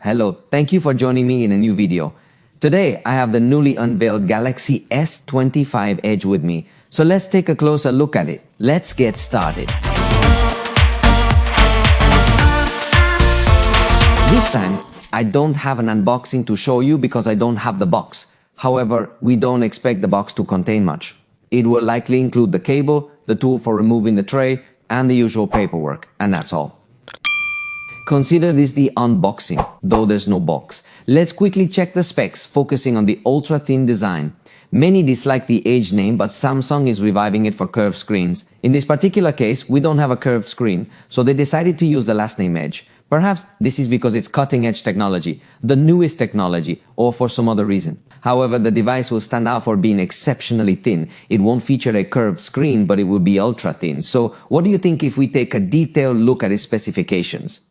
Hello, thank you for joining me in a new video. Today, I have the newly unveiled Galaxy S25 Edge with me. So let's take a closer look at it. Let's get started. This time, I don't have an unboxing to show you because I don't have the box. However, we don't expect the box to contain much. It will likely include the cable, the tool for removing the tray, and the usual paperwork, and that's all. Consider this the unboxing, though there's no box. Let's quickly check the specs, focusing on the ultra-thin design. Many dislike the Edge name, but Samsung is reviving it for curved screens. In this particular case, we don't have a curved screen, so they decided to use the last name Edge. Perhaps this is because it's cutting-edge technology, the newest technology, or for some other reason. However, the device will stand out for being exceptionally thin. It won't feature a curved screen, but it will be ultra-thin. So what do you think if we take a detailed look at its specifications?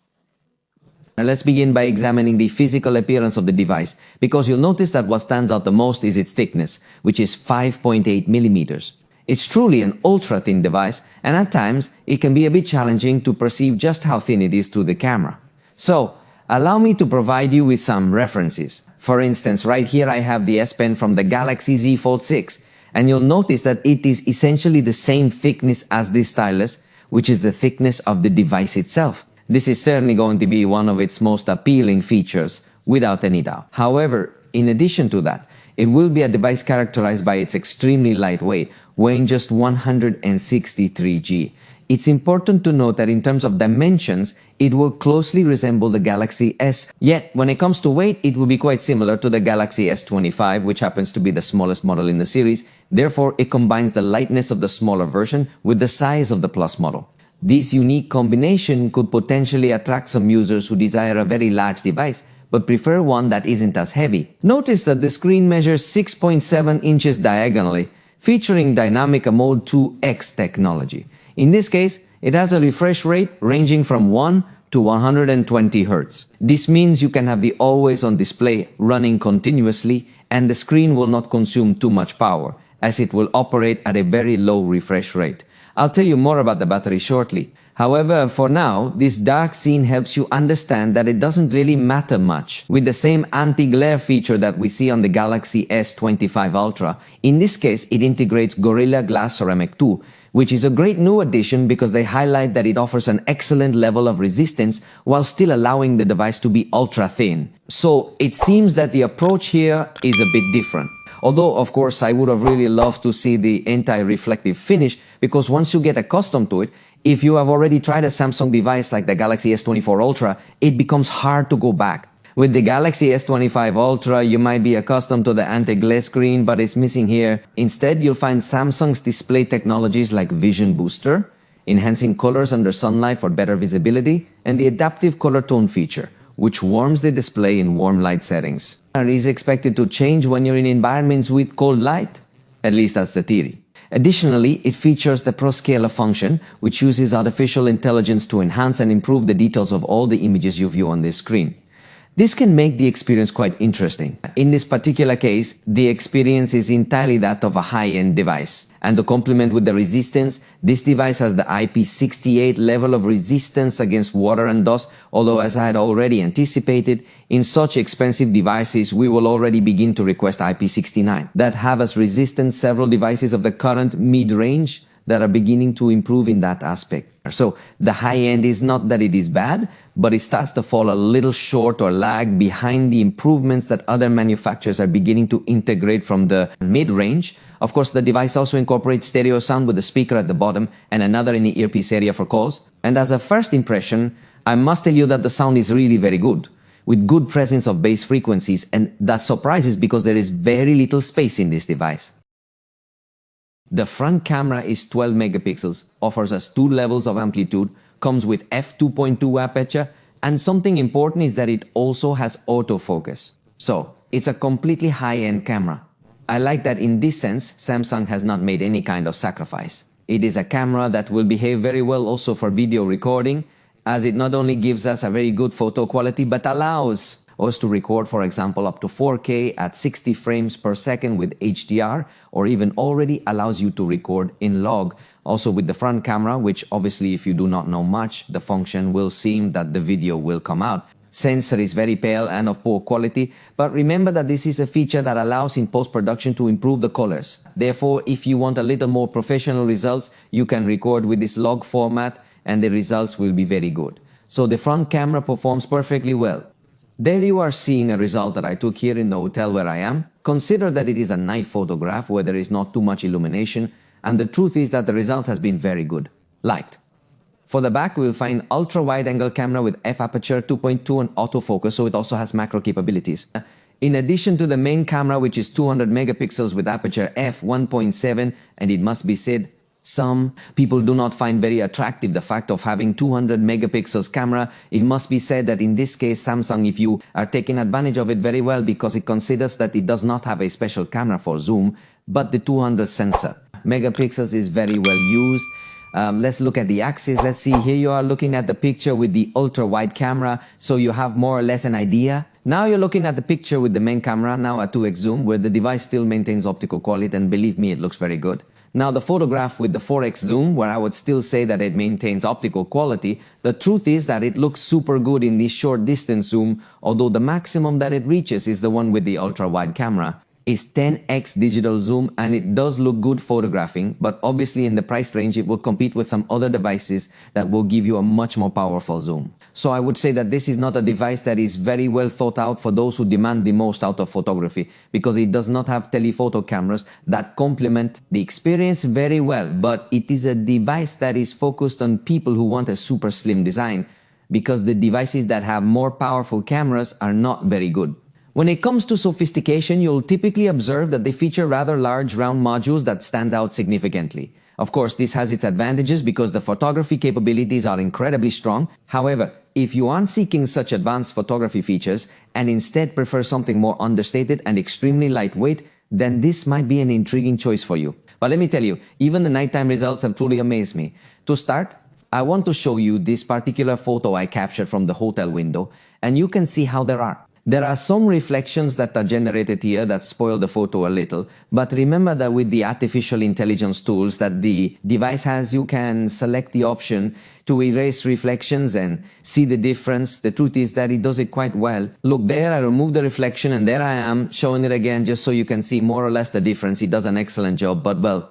Now let's begin by examining the physical appearance of the device, because you'll notice that what stands out the most is its thickness, which is 5.8 millimeters. It's truly an ultra-thin device, and at times, it can be a bit challenging to perceive just how thin it is through the camera. So, allow me to provide you with some references. For instance, right here I have the S Pen from the Galaxy Z Fold 6, and you'll notice that it is essentially the same thickness as this stylus, which is the thickness of the device itself. This is certainly going to be one of its most appealing features, without any doubt. However, in addition to that, it will be a device characterized by its extremely lightweight, weighing just 163 g. It's important to note that in terms of dimensions, it will closely resemble the Galaxy S. Yet, when it comes to weight, it will be quite similar to the Galaxy S25, which happens to be the smallest model in the series. Therefore, it combines the lightness of the smaller version with the size of the Plus model. This unique combination could potentially attract some users who desire a very large device, but prefer one that isn't as heavy. Notice that the screen measures 6.7 inches diagonally, featuring Dynamic AMOLED 2X technology. In this case, it has a refresh rate ranging from 1 to 120 Hz. This means you can have the always-on display running continuously, and the screen will not consume too much power, as it will operate at a very low refresh rate. I'll tell you more about the battery shortly. However, for now, this dark scene helps you understand that it doesn't really matter much. With the same anti-glare feature that we see on the Galaxy S25 Ultra, in this case it integrates Gorilla Glass Ceramic 2, which is a great new addition because they highlight that it offers an excellent level of resistance while still allowing the device to be ultra-thin. So it seems that the approach here is a bit different. Although, of course, I would have really loved to see the anti-reflective finish, because once you get accustomed to it, if you have already tried a Samsung device like the Galaxy S24 Ultra, it becomes hard to go back. With the Galaxy S25 Ultra, you might be accustomed to the anti-glare screen, but it's missing here. Instead, you'll find Samsung's display technologies like Vision Booster, enhancing colors under sunlight for better visibility, and the adaptive color tone feature, which warms the display in warm light settings. It is expected to change when you're in environments with cold light. At least that's the theory. Additionally, it features the ProScaler function, which uses artificial intelligence to enhance and improve the details of all the images you view on this screen. This can make the experience quite interesting. In this particular case, the experience is entirely that of a high-end device. And to complement with the resistance, this device has the IP68 level of resistance against water and dust, although as I had already anticipated, in such expensive devices we will already begin to request IP69 that have as resistant several devices of the current mid-range that are beginning to improve in that aspect. So the high end is not that it is bad, but it starts to fall a little short or lag behind the improvements that other manufacturers are beginning to integrate from the mid-range. Of course, the device also incorporates stereo sound with a speaker at the bottom and another in the earpiece area for calls. And as a first impression, I must tell you that the sound is really very good, with good presence of bass frequencies, and that surprises because there is very little space in this device. The front camera is 12 megapixels, offers us 2 levels of amplitude, comes with f2.2 aperture, and something important is that it also has autofocus. So, it's a completely high-end camera. I like that in this sense, Samsung has not made any kind of sacrifice. It is a camera that will behave very well also for video recording, as it not only gives us a very good photo quality, but allows us to record, for example, up to 4K at 60 frames per second with HDR, or even already allows you to record in log. Also with the front camera, which obviously if you do not know much, the function will seem that the video will come out. Sensor is very pale and of poor quality, but remember that this is a feature that allows in post-production to improve the colors. Therefore, if you want a little more professional results, you can record with this log format and the results will be very good. So the front camera performs perfectly well. There you are seeing a result that I took here in the hotel where I am. Consider that it is a night photograph where there is not too much illumination, and the truth is that the result has been very good. Liked. For the back, we will find ultra-wide angle camera with f-aperture 2.2 and autofocus, so it also has macro capabilities. In addition to the main camera, which is 200 megapixels with aperture f1.7, and it must be said, some people do not find very attractive the fact of having 200 megapixels camera. It must be said that in this case, Samsung, if you are taking advantage of it very well, because it considers that it does not have a special camera for zoom, but the 200 sensor. Megapixels is very well used. Let's look at the axis. Let's see, here you are looking at the picture with the ultra-wide camera, so you have more or less an idea. Now you're looking at the picture with the main camera, now at 2x zoom, where the device still maintains optical quality, and believe me, it looks very good. Now the photograph with the 4x zoom, where I would still say that it maintains optical quality, the truth is that it looks super good in this short distance zoom, although the maximum that it reaches is the one with the ultra-wide camera. Is 10x digital zoom, and it does look good photographing, but obviously in the price range it will compete with some other devices that will give you a much more powerful zoom. So I would say that this is not a device that is very well thought out for those who demand the most out of photography, because it does not have telephoto cameras that complement the experience very well, but it is a device that is focused on people who want a super slim design, because the devices that have more powerful cameras are not very good. When it comes to sophistication, you'll typically observe that they feature rather large round modules that stand out significantly. Of course, this has its advantages because the photography capabilities are incredibly strong. However, if you aren't seeking such advanced photography features and instead prefer something more understated and extremely lightweight, then this might be an intriguing choice for you. But let me tell you, even the nighttime results have truly amazed me. To start, I want to show you this particular photo I captured from the hotel window, and you can see how there are some reflections that are generated here that spoil the photo a little, but remember that with the artificial intelligence tools that the device has, you can select the option to erase reflections and see the difference. The truth is that it does it quite well. Look, there I removed the reflection and there I am showing it again just so you can see more or less the difference. It does an excellent job, but well,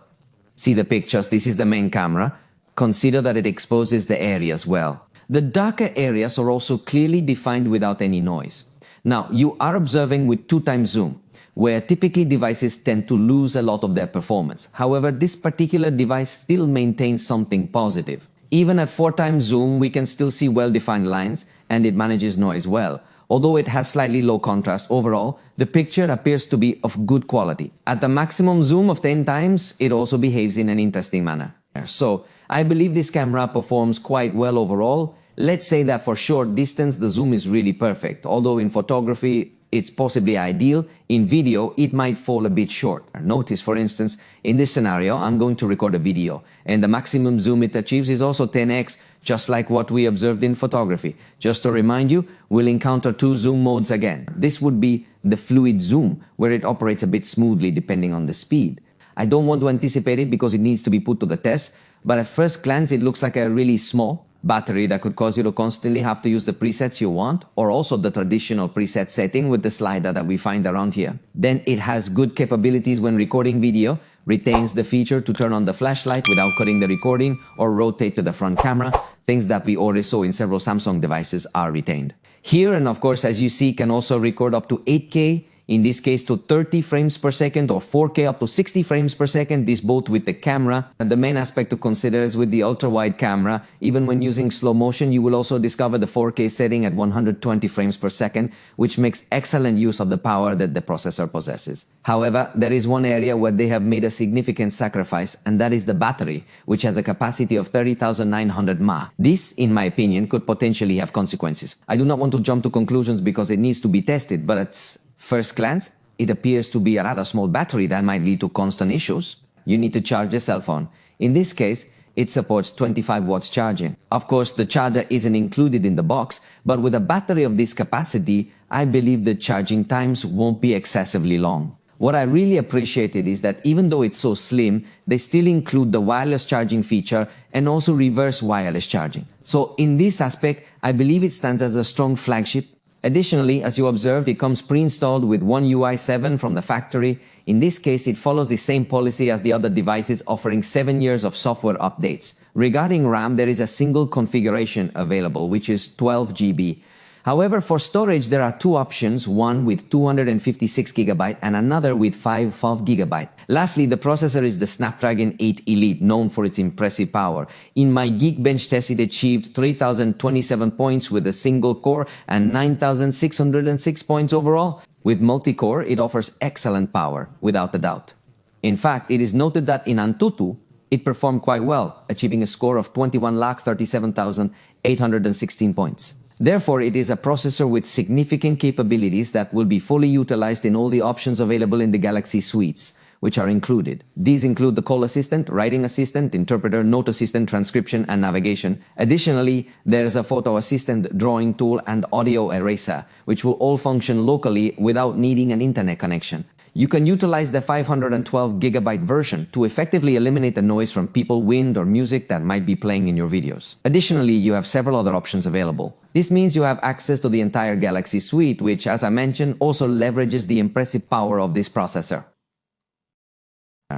see the pictures. This is the main camera. Consider that it exposes the areas well. The darker areas are also clearly defined without any noise. Now, you are observing with 2x zoom, where typically devices tend to lose a lot of their performance. However, this particular device still maintains something positive. Even at 4x zoom, we can still see well-defined lines, and it manages noise well. Although it has slightly low contrast overall, the picture appears to be of good quality. At the maximum zoom of 10 times, it also behaves in an interesting manner. So, I believe this camera performs quite well overall. Let's say that for short distance, the zoom is really perfect. Although in photography, it's possibly ideal. In video, it might fall a bit short. Notice, for instance, in this scenario, I'm going to record a video, and the maximum zoom it achieves is also 10x, just like what we observed in photography. Just to remind you, we'll encounter two zoom modes again. This would be the fluid zoom, where it operates a bit smoothly depending on the speed. I don't want to anticipate it because it needs to be put to the test, but at first glance, it looks like a really small battery that could cause you to constantly have to use the presets you want, or also the traditional preset setting with the slider that we find around here. Then it has good capabilities when recording video, retains the feature to turn on the flashlight without cutting the recording or rotate to the front camera. Things that we already saw in several Samsung devices are retained. Here, and of course, as you see, can also record up to 8K, in this case to 30 frames per second, or 4K up to 60 frames per second, this both with the camera. And the main aspect to consider is with the ultra-wide camera, even when using slow motion, you will also discover the 4K setting at 120 frames per second, which makes excellent use of the power that the processor possesses. However, there is one area where they have made a significant sacrifice, and that is the battery, which has a capacity of 30,900 mAh. This, in my opinion, could potentially have consequences. I do not want to jump to conclusions because it needs to be tested, but it's first glance, it appears to be a rather small battery that might lead to constant issues. You need to charge your cell phone. In this case, it supports 25 watts charging. Of course, the charger isn't included in the box, but with a battery of this capacity, I believe the charging times won't be excessively long. What I really appreciated is that even though it's so slim, they still include the wireless charging feature and also reverse wireless charging. So in this aspect, I believe it stands as a strong flagship. Additionally, as you observed, it comes pre-installed with One UI 7 from the factory. In this case, it follows the same policy as the other devices, offering 7 years of software updates. Regarding RAM, there is a single configuration available, which is 12 GB. However, for storage, there are two options, one with 256 GB and another with 5 GB. Lastly, the processor is the Snapdragon 8 Elite, known for its impressive power. In my Geekbench test, it achieved 3,027 points with a single core and 9,606 points overall. With multi-core, it offers excellent power, without a doubt. In fact, it is noted that in Antutu, it performed quite well, achieving a score of 21,37,816 points. Therefore, it is a processor with significant capabilities that will be fully utilized in all the options available in the Galaxy suites, which are included. These include the call assistant, writing assistant, interpreter, note assistant, transcription, and navigation. Additionally, there is a photo assistant, drawing tool, and audio eraser, which will all function locally without needing an internet connection. You can utilize the 512 GB version to effectively eliminate the noise from people, wind, or music that might be playing in your videos. Additionally, you have several other options available. This means you have access to the entire Galaxy suite, which, as I mentioned, also leverages the impressive power of this processor.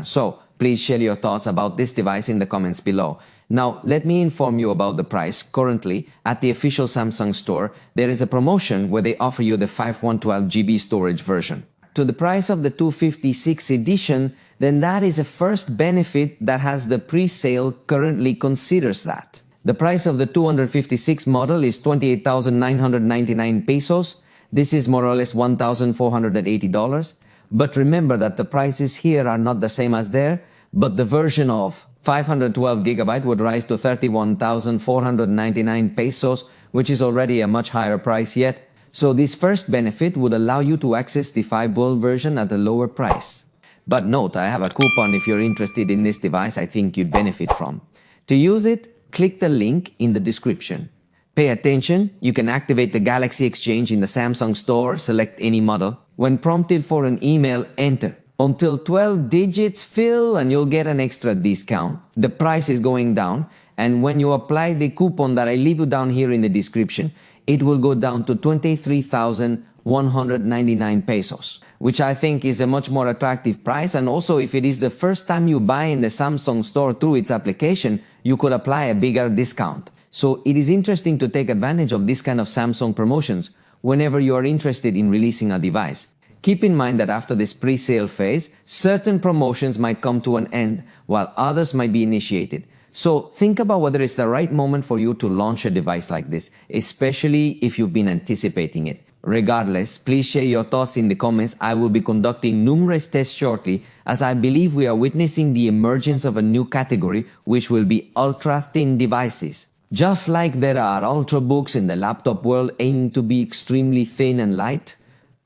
So, please share your thoughts about this device in the comments below. Now, let me inform you about the price. Currently, at the official Samsung store, there is a promotion where they offer you the 512 GB storage version. To the price of the 256 edition, then that is a first benefit that has the pre-sale currently considers that. The price of the 256 model is 28,999 pesos. This is more or less $1,480. But remember that the prices here are not the same as there, but the version of 512 GB would rise to 31,499 pesos, which is already a much higher price yet. So this first benefit would allow you to access the 512 version at a lower price. But note, I have a coupon if you're interested in this device I think you'd benefit from. To use it, click the link in the description. Pay attention, you can activate the Galaxy Exchange in the Samsung store, select any model. When prompted for an email, enter. Until 12 digits fill and you'll get an extra discount. The price is going down, and when you apply the coupon that I leave you down here in the description, it will go down to 23,199 pesos, which I think is a much more attractive price. And also, if it is the first time you buy in the Samsung store through its application, you could apply a bigger discount. So it is interesting to take advantage of this kind of Samsung promotions whenever you are interested in releasing a device. Keep in mind that after this pre-sale phase, certain promotions might come to an end while others might be initiated. So think about whether it's the right moment for you to launch a device like this, especially if you've been anticipating it. Regardless, please share your thoughts in the comments. I will be conducting numerous tests shortly, as I believe we are witnessing the emergence of a new category, which will be ultra-thin devices. Just like there are ultrabooks in the laptop world aiming to be extremely thin and light,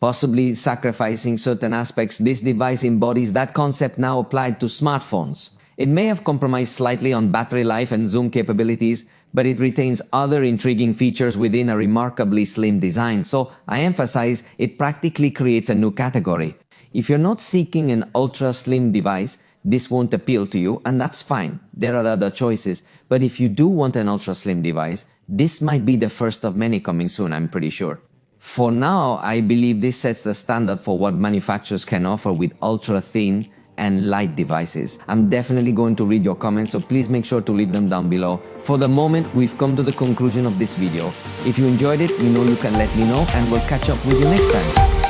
possibly sacrificing certain aspects, this device embodies that concept now applied to smartphones. It may have compromised slightly on battery life and zoom capabilities, but it retains other intriguing features within a remarkably slim design, so I emphasize it practically creates a new category. If you're not seeking an ultra-slim device, this won't appeal to you, and that's fine. There are other choices, but if you do want an ultra-slim device, this might be the first of many coming soon, I'm pretty sure. For now, I believe this sets the standard for what manufacturers can offer with ultra-thin and light devices. I'm definitely going to read your comments, so please make sure to leave them down below. For the moment, we've come to the conclusion of this video. If you enjoyed it, you know you can let me know, and we'll catch up with you next time.